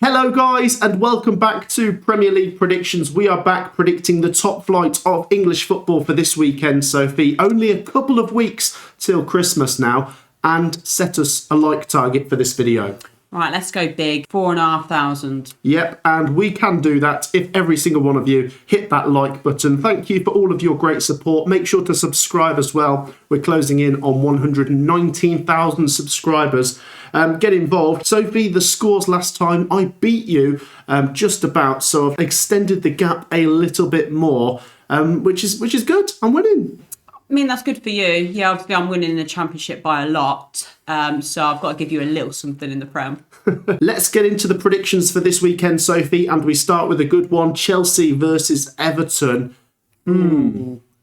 Hello guys and welcome back to Premier League predictions. We are back predicting the top flight of English football for this weekend, Sophie. Only a couple of weeks till Christmas now, and set us a like target for this video. Right, let's go big. 4,500. Yep, and we can do that if every single one of you hit that like button. Thank you for all of your great support. Make sure to subscribe as well. We're closing in on 119,000 subscribers. Get involved. Sophie, the scores last time, I beat you just about, so I've extended the gap a little bit more, which is good. I'm winning. I mean, that's good for you. Yeah, obviously I'm winning the championship by a lot. So I've got to give you a little something in the Prem. Let's get into the predictions for this weekend, Sophie, and we start with a good one. Chelsea versus Everton.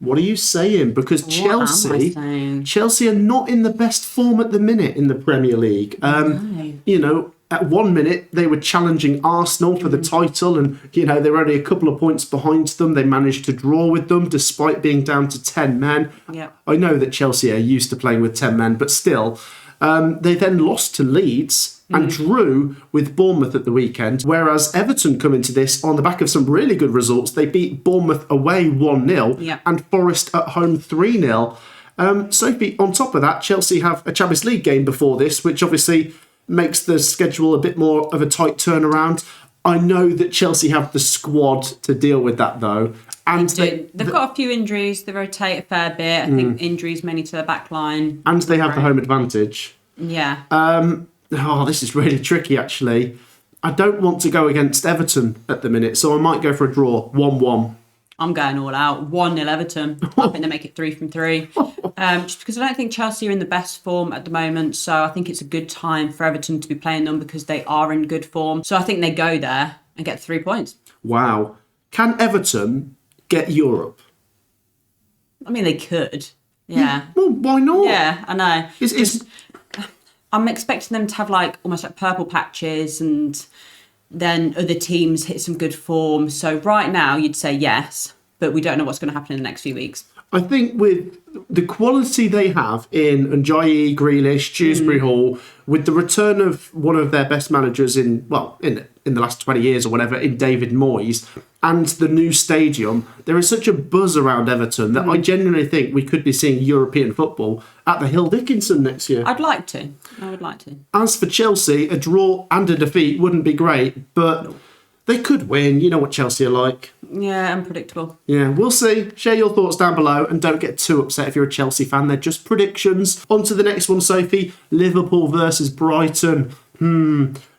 What are you saying? Because Chelsea are not in the best form at the minute in the Premier League. No. You know, at 1 minute they were challenging Arsenal for the title, and you know they were only a couple of points behind them. They managed to draw with them despite being down to 10 men. Yeah. I know that Chelsea are used to playing with 10 men, but still, they then lost to Leeds and drew with Bournemouth at the weekend, whereas Everton come into this on the back of some really good results. They beat Bournemouth away 1-0 and Forest at home 3-0. Sophie, on top of that, Chelsea have a Champions League game before this, which obviously makes the schedule a bit more of a tight turnaround. I know that Chelsea have the squad to deal with that, though. And they've got a few injuries. They rotate a fair bit. I think injuries mainly to the back line. And they have the home advantage. Yeah. This is really tricky, actually. I don't want to go against Everton at the minute, so I might go for a draw, 1-1. I'm going all out. 1-0 Everton. I think they make it 3 from 3. Just because I don't think Chelsea are in the best form at the moment. So I think it's a good time for Everton to be playing them because they are in good form. So I think they go there and get 3 points. Wow. Can Everton get Europe? I mean, they could. Yeah. Well, why not? Yeah, I know. I'm expecting them to have almost like purple patches, and then other teams hit some good form. So right now you'd say yes, but we don't know what's going to happen in the next few weeks. I think with the quality they have in Njayi, Grealish, Dewsbury Hall, with the return of one of their best managers in the last 20 years or whatever, in David Moyes, and the new stadium, there is such a buzz around Everton that I genuinely think we could be seeing European football at the Hill Dickinson next year. I would like to. As for Chelsea, a draw and a defeat wouldn't be great, but they could win. You know what Chelsea are like. Yeah, unpredictable. Yeah, we'll see. Share your thoughts down below and don't get too upset if you're a Chelsea fan. They're just predictions. On to the next one, Sophie. Liverpool versus Brighton.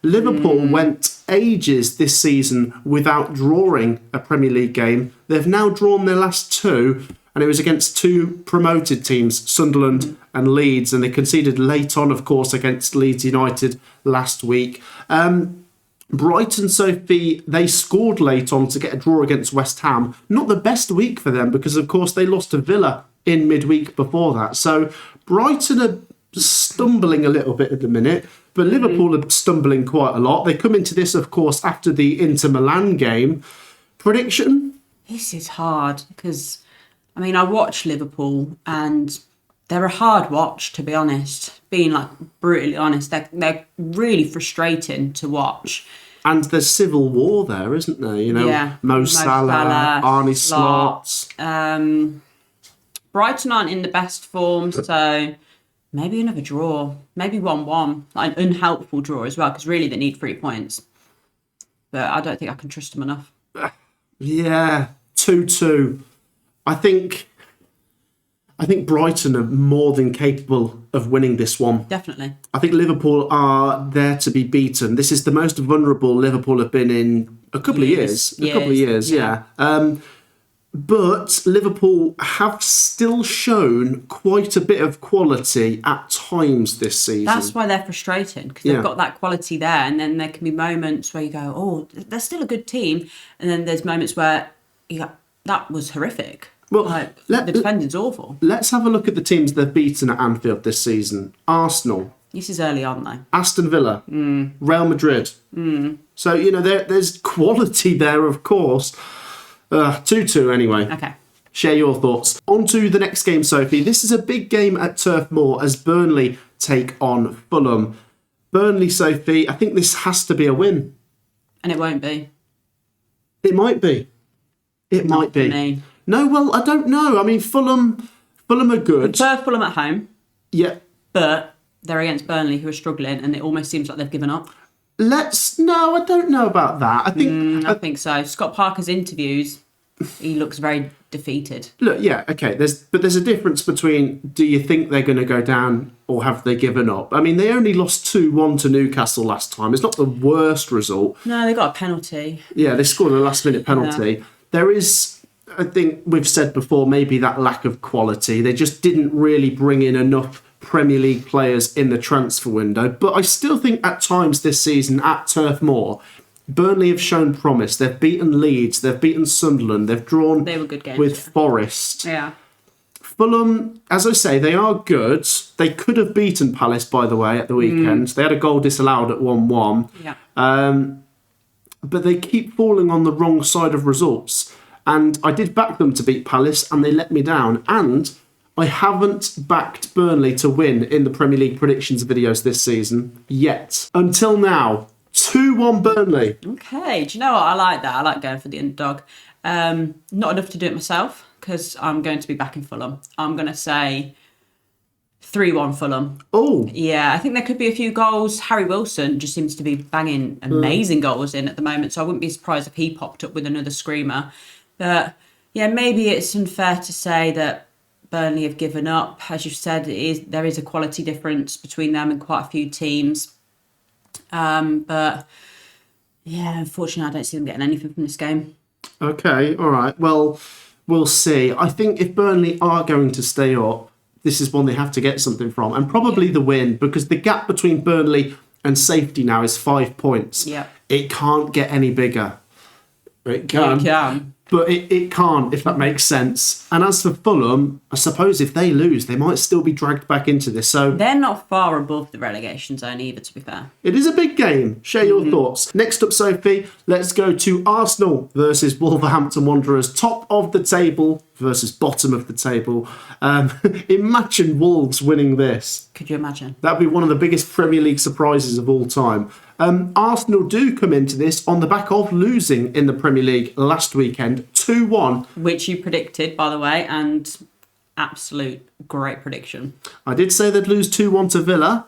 Liverpool went ages this season without drawing a Premier League game. They've now drawn their last 2, and it was against 2 promoted teams, Sunderland and Leeds, and they conceded late on, of course, against Leeds United last week. Brighton, Sophie, they scored late on to get a draw against West Ham. Not the best week for them because, of course, they lost to Villa in midweek before that. So Brighton are stumbling a little bit at the minute, but Liverpool are stumbling quite a lot. They come into this, of course, after the Inter Milan game. Prediction? This is hard because, I mean, I watch Liverpool and they're a hard watch, to be honest. Being brutally honest, they're really frustrating to watch. And there's civil war there, isn't there? You know, Mo Salah, Arne Slot. Brighton aren't in the best form, so maybe another draw. Maybe 1-1. An unhelpful draw as well, because really they need 3 points. But I don't think I can trust them enough. Yeah, 2-2. I think Brighton are more than capable of winning this one. Definitely. I think Liverpool are there to be beaten. This is the most vulnerable Liverpool have been in a couple of years. But Liverpool have still shown quite a bit of quality at times this season. That's why they're frustrating, because they've got that quality there, and then there can be moments where you go, oh, they're still a good team, and then there's moments where you go, that was horrific. Well, the defending's awful. Let's have a look at the teams they've beaten at Anfield this season. Arsenal. This is early on, though. Aston Villa. Real Madrid. So, you know, there's quality there, of course. 2-2 anyway. Okay. Share your thoughts. On to the next game, Sophie. This is a big game at Turf Moor as Burnley take on Fulham. Burnley, Sophie, I think this has to be a win. And it won't be. It might be. It Not might be. for me. No, well, I don't know. I mean, Fulham are good. Prefer Fulham at home, Yeah. but they're against Burnley, who are struggling, and it almost seems like they've given up. No, I don't know about that. I think so. Scott Parker's interviews, he looks very defeated. Look, yeah, okay. There's a difference between do you think they're going to go down or have they given up? I mean, they only lost 2-1 to Newcastle last time. It's not the worst result. No, they got a penalty. Yeah, they scored a last-minute penalty. Yeah. There is, I think we've said before, maybe that lack of quality. They just didn't really bring in enough Premier League players in the transfer window. But I still think at times this season at Turf Moor, Burnley have shown promise. They've beaten Leeds, they've beaten Sunderland, they've drawn they were good games, with Forest. Yeah. Fulham, as I say, they are good. They could have beaten Palace, by the way, at the weekend. They had a goal disallowed at 1-1. Yeah. But they keep falling on the wrong side of results. And I did back them to beat Palace, and they let me down. And I haven't backed Burnley to win in the Premier League predictions videos this season yet. Until now. 2-1 Burnley. Okay, do you know what? I like that. I like going for the underdog. Not enough to do it myself because I'm going to be backing Fulham. I'm going to say 3-1 Fulham. Oh. Yeah, I think there could be a few goals. Harry Wilson just seems to be banging amazing goals in at the moment, so I wouldn't be surprised if he popped up with another screamer. But yeah, maybe it's unfair to say that Burnley have given up. As you've said, there is a quality difference between them and quite a few teams. But yeah, unfortunately, I don't see them getting anything from this game. Okay, all right. Well, we'll see. I think if Burnley are going to stay up, this is one they have to get something from, and probably the win, because the gap between Burnley and safety now is 5 points. Yeah, it can't get any bigger. It can. But it can't, if that makes sense. And as for Fulham, I suppose if they lose, they might still be dragged back into this. So they're not far above the relegation zone either, to be fair. It is a big game. Share your thoughts. Next up, Sophie, let's go to Arsenal versus Wolverhampton Wanderers. Top of the table versus bottom of the table. Imagine Wolves winning this. Could you imagine? That'd be one of the biggest Premier League surprises of all time. Arsenal do come into this on the back of losing in the Premier League last weekend, 2-1. Which you predicted, by the way, and absolute great prediction. I did say they'd lose 2-1 to Villa,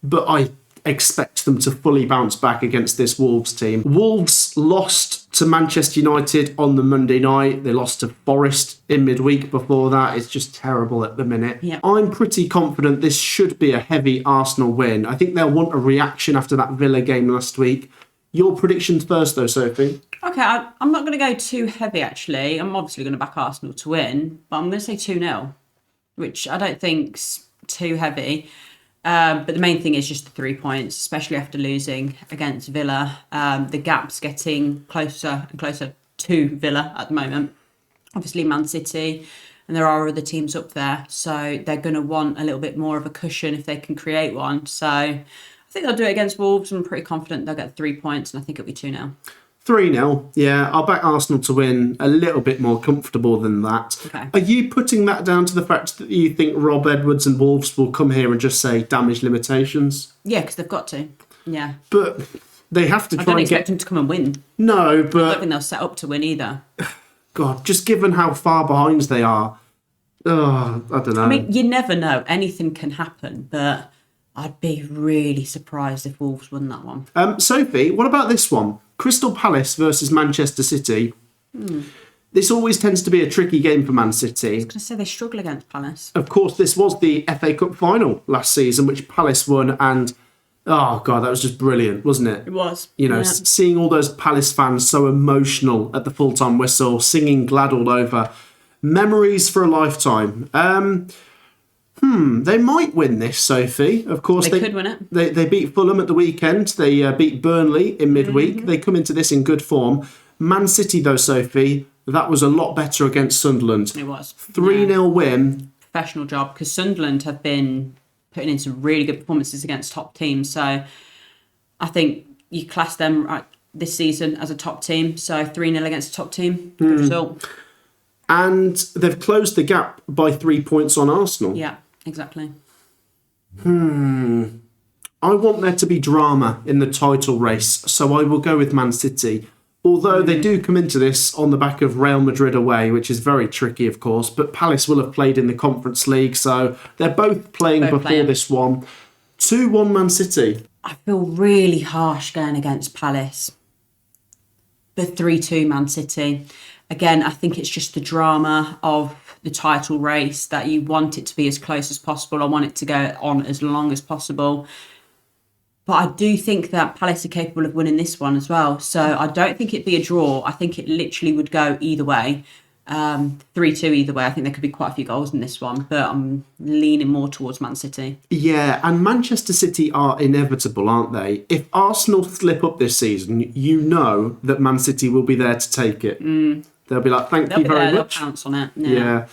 but I expect them to fully bounce back against this Wolves team. Wolves lost to Manchester United on the Monday night. They lost to Forest in midweek before that. It's just terrible at the minute. I'm pretty confident this should be a heavy Arsenal win. I think they'll want a reaction after that Villa game last week. Your predictions first though, Sophie. Okay, I'm not going to go too heavy actually. I'm obviously going to back Arsenal to win, but I'm going to say 2-0, which I don't think's too heavy. But the main thing is just the 3 points, especially after losing against Villa. The gap's getting closer and closer to Villa at the moment. Obviously, Man City, and there are other teams up there. So they're going to want a little bit more of a cushion if they can create one. So I think they'll do it against Wolves. I'm pretty confident they'll get 3 points, and I think it'll be 2-0. 3-0, yeah. I'll back Arsenal to win a little bit more comfortable than that. Okay. Are you putting that down to the fact that you think Rob Edwards and Wolves will come here and just say damage limitations? Yeah, because they've got to. Yeah. But they have to try and get... I don't expect them to come and win. No, but... I don't think they'll set up to win either. God, just given how far behind they are, I don't know. I mean, you never know. Anything can happen, but I'd be really surprised if Wolves won that one. Sophie, what about this one? Crystal Palace versus Manchester City. This always tends to be a tricky game for Man City. I was going to say they struggle against Palace. Of course, this was the FA Cup final last season, which Palace won, and oh God, that was just brilliant, wasn't it? It was. You know, seeing all those Palace fans so emotional at the full-time whistle, singing Glad all over. Memories for a lifetime. They might win this, Sophie. Of course, they could win it. They beat Fulham at the weekend. They beat Burnley in midweek. They come into this in good form. Man City, though, Sophie, that was a lot better against Sunderland. It was. 3-0 win. Professional job, because Sunderland have been putting in some really good performances against top teams. So I think you class them right this season as a top team. So 3-0 against a top team. Good result. And they've closed the gap by 3 points on Arsenal. Yeah, exactly. I want there to be drama in the title race, so I will go with Man City. Although they do come into this on the back of Real Madrid away, which is very tricky, of course, but Palace will have played in the Conference League, so they're both playing before this one. 2-1 Man City. I feel really harsh going against Palace. But 3-2 Man City. Again, I think it's just the drama of the title race that you want it to be as close as possible. I want it to go on as long as possible. But I do think that Palace are capable of winning this one as well. So I don't think it'd be a draw. I think it literally would go either way. 3-2 either way. I think there could be quite a few goals in this one, but I'm leaning more towards Man City. Yeah, and Manchester City are inevitable, aren't they? If Arsenal slip up this season, you know that Man City will be there to take it. They'll be like, thank you very much. They'll pounce on it. Yeah.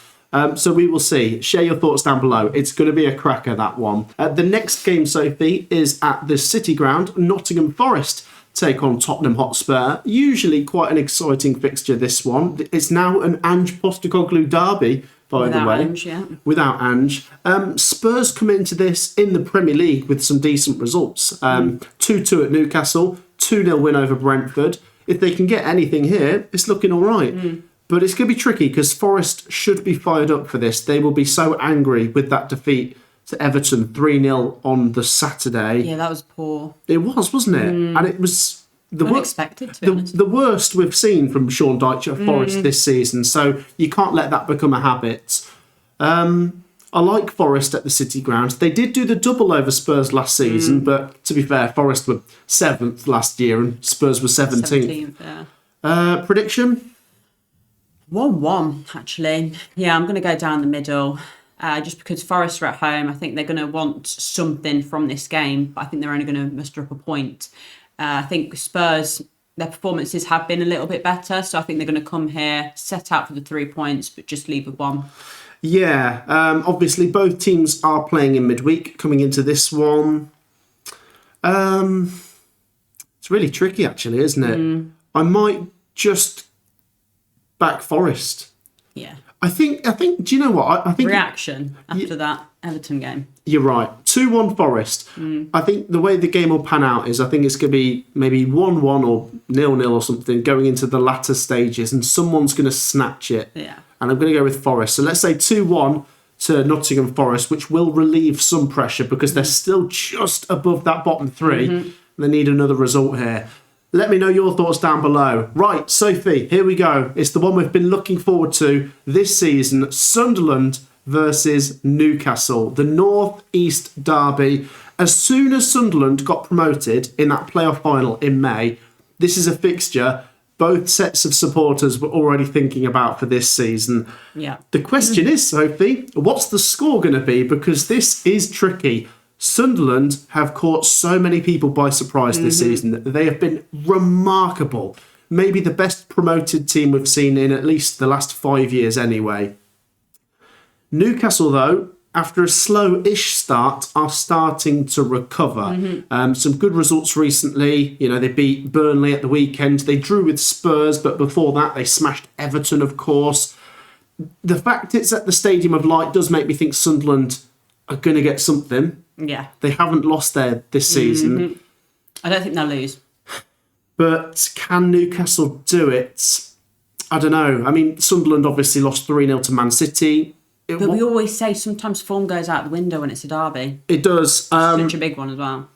So we will see. Share your thoughts down below. It's going to be a cracker, that one. The next game, Sophie, is at the City Ground. Nottingham Forest take on Tottenham Hotspur. Usually quite an exciting fixture, this one. It's now an Ange Postecoglou derby, by the way. Ange, yeah. Without Ange. Spurs come into this in the Premier League with some decent results. 2-2 at Newcastle, 2-0 win over Brentford. If they can get anything here, it's looking all right. But it's going to be tricky because Forest should be fired up for this. They will be so angry with that defeat to Everton 3-0 on the Saturday. Yeah, that was poor. It was, wasn't it? And it was Unexpected, to be honest. the worst we've seen from Sean Dyche at Forest this season. So you can't let that become a habit. I like Forest at the City Ground. They did do the double over Spurs last season, but to be fair, Forest were 7th last year and Spurs were 17th. Yeah. Prediction? 1-1, actually. Yeah, I'm going to go down the middle. Just because Forest are at home, I think they're going to want something from this game. But I think they're only going to muster up a point. I think Spurs, their performances have been a little bit better. So I think they're going to come here, set out for the 3 points, but just leave with 1. Yeah, obviously both teams are playing in midweek coming into this one. It's really tricky, actually, isn't it? I might just back Forest. Yeah. I think. Do you know what? I think reaction after that Everton game. You're right. 2-1 Forest. I think the way the game will pan out is I think it's going to be maybe 1-1 or 0-0 or something going into the latter stages, and someone's going to snatch it. Yeah. And I'm going to go with Forest. So let's say 2-1 to Nottingham Forest, which will relieve some pressure because they're still just above that bottom 3. They need another result here. Let me know your thoughts down below. Right, Sophie, here we go. It's the one we've been looking forward to this season. Sunderland versus Newcastle. The North East derby. As soon as Sunderland got promoted in that playoff final in May, this is a fixture both sets of supporters were already thinking about for this season. Yeah. The question is, Sophie, what's the score going to be? Because this is tricky. Sunderland have caught so many people by surprise this season. They have been remarkable. Maybe the best promoted team we've seen in at least the last 5 years anyway. Newcastle, though, after a slow-ish start, are starting to recover. Some good results recently. You know, they beat Burnley at the weekend. They drew with Spurs, but before that, they smashed Everton, of course. The fact it's at the Stadium of Light does make me think Sunderland are going to get something. Yeah. They haven't lost there this season. I don't think they'll lose. But can Newcastle do it? I don't know. I mean, Sunderland obviously lost 3-0 to Man City. But we always say sometimes form goes out the window when it's a derby. It does. Such a big one as well.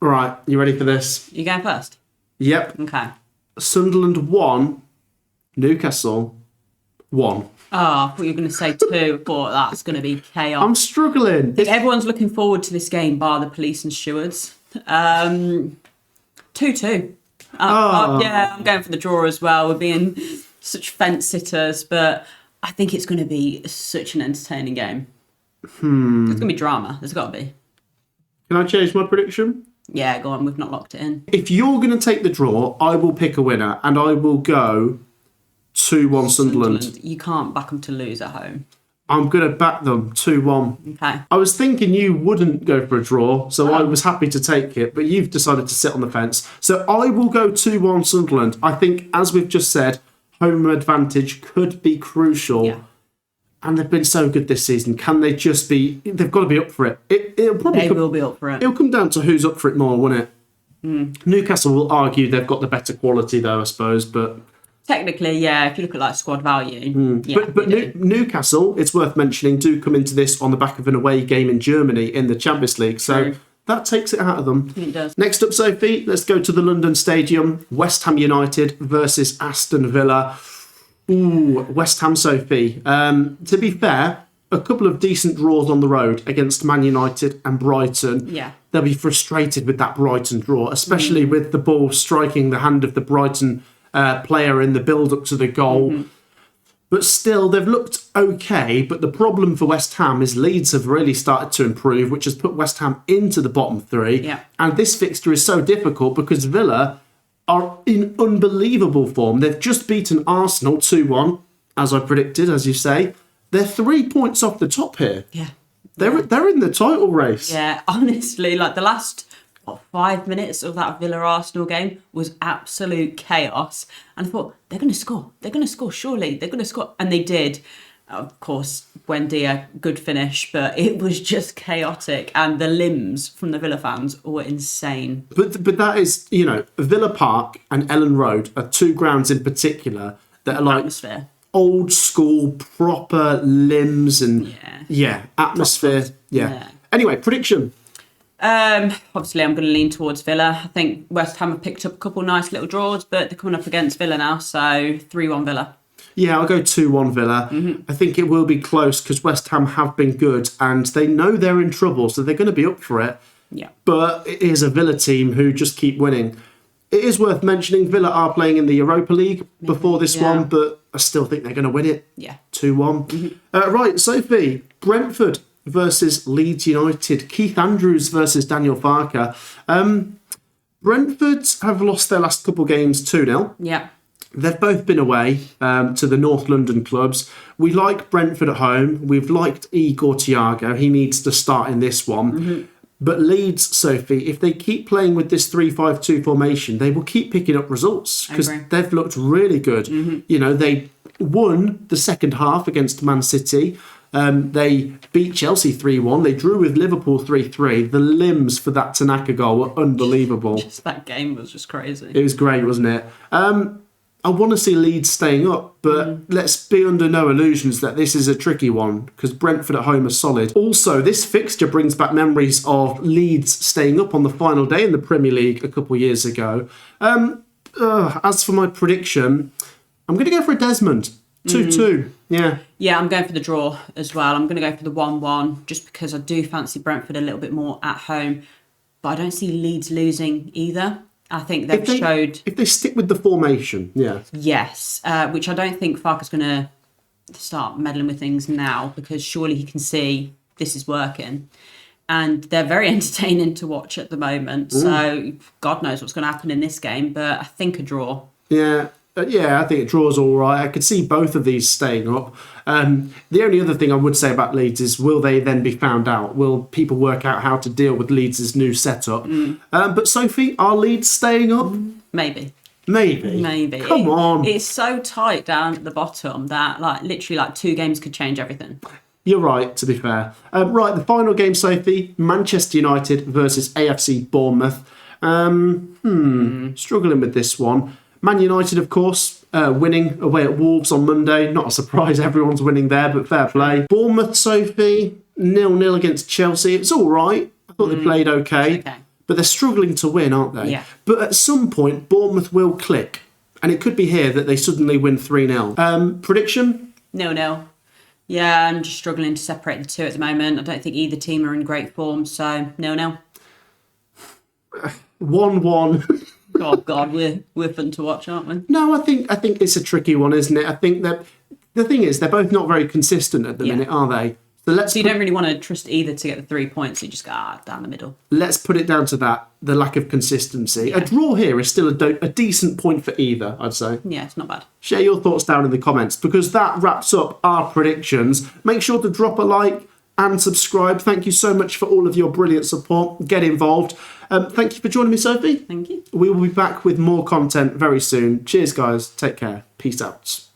Right, you ready for this? You going first? Yep. Okay. Sunderland 1, Newcastle 1. Oh, I thought you were going to say 2. I thought that's going to be chaos. I'm struggling. I think everyone's looking forward to this game, bar the police and stewards. 2-2. Yeah, I'm going for the draw as well. We're being such fence sitters, but I think it's going to be such an entertaining game. It's going to be drama. There's got to be. Can I change my prediction? Yeah, go on. We've not locked it in. If you're going to take the draw, I will pick a winner, and I will go 2-1 Sunderland. You can't back them to lose at home. I'm going to back them 2-1. Okay. I was thinking you wouldn't go for a draw, so I was happy to take it, but you've decided to sit on the fence. So I will go 2-1 Sunderland. I think, as we've just said, home advantage could be crucial. Yeah. and they've been so good this season. Can they just be? They've got to be up for it. They will be up for it. It'll come down to who's up for it more, won't it? Newcastle will argue they've got the better quality, though, I suppose. But technically, yeah, if you look at like squad value, yeah. But Newcastle, it's worth mentioning, do come into this on the back of an away game in Germany in the Champions League. So. True. That takes it out of them. It does. Next up, Sophie, let's go to the London Stadium. West Ham United versus Aston Villa. Ooh, West Ham, Sophie. To be fair, a couple of decent draws on the road against Man United and Brighton. Yeah. They'll be frustrated with that Brighton draw, especially with the ball striking the hand of the Brighton player in the build-up to the goal. But still, they've looked okay. But the problem for West Ham is Leeds have really started to improve, which has put West Ham into the bottom three. Yeah. And this fixture is so difficult because Villa are in unbelievable form. They've just beaten Arsenal 2-1, as I predicted, as you say. They're 3 points off the top here. Yeah. They're in the title race. Yeah, honestly, like the last 5 minutes of that Villa-Arsenal game was absolute chaos. And I thought, they're going to score, surely. They're going to score. And they did. Of course, Buendia, good finish, but it was just chaotic. And the limbs from the Villa fans were insane. But that is, Villa Park and Ellen Road are two grounds in particular that are like Atmosphere. Old school, proper limbs and atmosphere. Yeah. Anyway, prediction. Obviously, I'm going to lean towards Villa. I think West Ham have picked up a couple nice little draws, but they're coming up against Villa now, so 3-1 Villa. Yeah, I'll go 2-1 Villa. I think it will be close because West Ham have been good and they know they're in trouble, so they're going to be up for it. Yeah. But it is a Villa team who just keep winning. It is worth mentioning Villa are playing in the Europa League before this one, but I still think they're going to win it. Yeah. 2-1. Right, Sophie, Brentford versus Leeds United. Keith Andrews versus Daniel Farker. Brentford have lost their last couple games 2-0. Yeah. They've both been away to the North London clubs. We like Brentford at home. We've liked Igor Thiago. He needs to start in this one. But Leeds, Sophie, if they keep playing with this 3-5-2 formation, they will keep picking up results because they've looked really good. They won the second half against Man City. They beat Chelsea 3-1. They drew with Liverpool 3-3. The limbs for that Tanaka goal were unbelievable. Just that game was just crazy. It was great, wasn't it? I want to see Leeds staying up, but let's be under no illusions that this is a tricky one because Brentford at home are solid. Also, this fixture brings back memories of Leeds staying up on the final day in the Premier League a couple of years ago. As for my prediction, I'm going to go for a Desmond. 2-2. Yeah. Yeah, I'm going for the draw as well. I'm going to go for the 1-1 just because I do fancy Brentford a little bit more at home. But I don't see Leeds losing either. I think they've showed... If they stick with the formation, yeah. Yes, which I don't think Farker's going to start meddling with things now because surely he can see this is working. And they're very entertaining to watch at the moment. So God knows what's going to happen in this game, but I think a draw. Yeah. I think it draws all right. I could see both of these staying up. The only other thing I would say about Leeds is will they then be found out? Will people work out how to deal with Leeds' new setup? But Sophie, are Leeds staying up? Maybe. Come on. It's so tight down at the bottom that literally 2 games could change everything. You're right, to be fair. Right, the final game, Sophie, Manchester United versus AFC Bournemouth. Struggling with this one. Man United, of course, winning away at Wolves on Monday. Not a surprise, everyone's winning there, but fair play. Bournemouth, Sophie, 0-0 against Chelsea. It's all right. I thought they played okay. But they're struggling to win, aren't they? Yeah. But at some point, Bournemouth will click. And it could be here that they suddenly win 3-0. Prediction? 0-0. Yeah, I'm just struggling to separate the two at the moment. I don't think either team are in great form, so 0-0. 1-1. Oh God, we're fun to watch, aren't we? No, I think it's a tricky one, isn't it? I think that the thing is they're both not very consistent at the minute, are they? So you don't really want to trust either to get the 3 points. You just go down the middle. Let's put it down to that, the lack of consistency. Yeah. A draw here is still a decent point for either, I'd say. Yeah, it's not bad. Share your thoughts down in the comments because that wraps up our predictions. Make sure to drop a like and subscribe. Thank you so much for all of your brilliant support. Get involved. Thank you for joining me, Sophie. Thank you. We will be back with more content very soon. Cheers, guys. Take care. Peace out.